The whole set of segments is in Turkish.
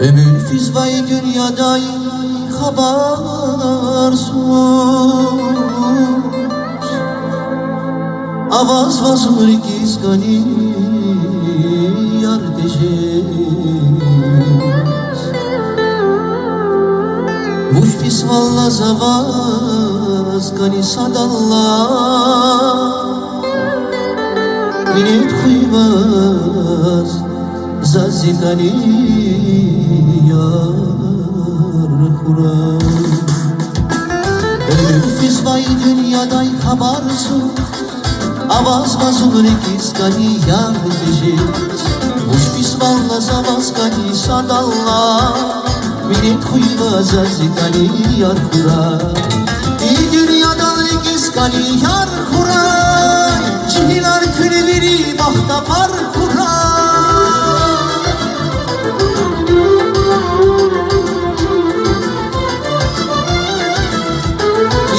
Ömür fizvay dünyaday habarsuz, avaz vazur gizgani yar dejes. Vuş pisvalla zavaz gani sadallah, minet khuybaz zazigani yar Kur'an. Ömür fizvay dünyaday habarsuz, avaz vazur gizgani yar dejes. Vuş pisvalla zavaz gani sadallah, minet khuybaz zazigani yar Kur'an. İyi dünyadan gizgani yar Kur'an, çihiler külü biri bahta var Kur'an.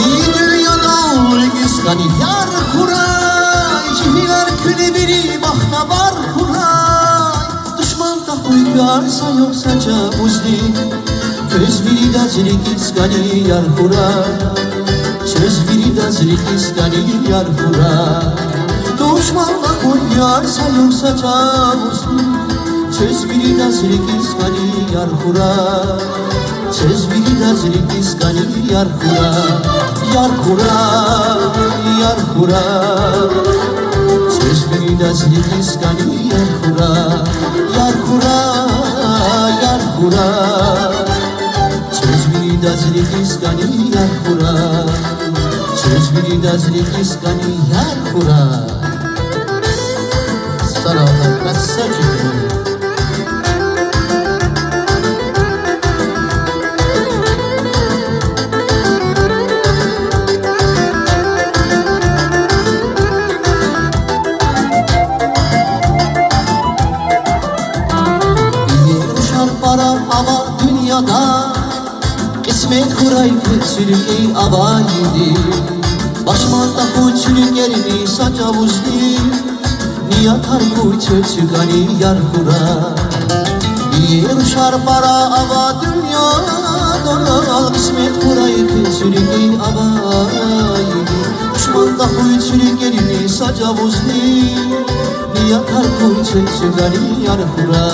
İyi dünyadan gizgani yar Kur'an, çihiler külü biri bahta var Kur'an. Düşman da uygarsa yoksa cabuzli, söz biri de zili gizgani yar Kur'an. Söz biri de zili gizgani yar Kur'an. Düşmanla koyarsa yoksa cabuzli, söz biri de zili gizgani yar Kur'an. Söz biri de zili gizgani yar Kur'an. Yar Kur'an, yar Kur'an. Söz biri de zili gizgani yar Kur'an. Yar Kur'an, yar Kur'an. Söz biri de zili gizgani yar Kur'an. Söz biri de zili gizgani yar Kur'an. Salavat kassacı. Ama dünyada kısmet kuraydı sürüki avaydı. Başmanda bu çürükerini sacavuzdi, niyatar bu çöçügani yar kura. Yer uçar para ama dünyada kısmet kuraydı sürüki avaydı. Başmanda bu çürükerini sacavuzdi, niyatar bu çöçügani yar kura.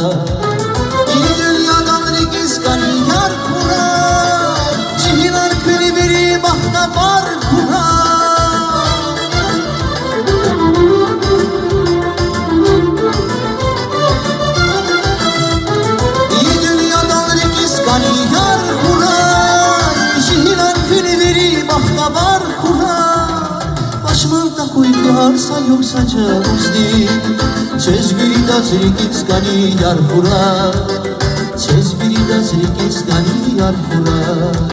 Gizgani yar Kur'an, çihiler külü biri bahta var Kur'an. İyi dünyadan gizgani yar Kur'an, çihiler külü biri bahta var Kur'an. Başımda koyarsa yoksa cabuzli, söz biri de zili gizgani yar Kur'an. Söz biri de zili gizgani yar Kur'an.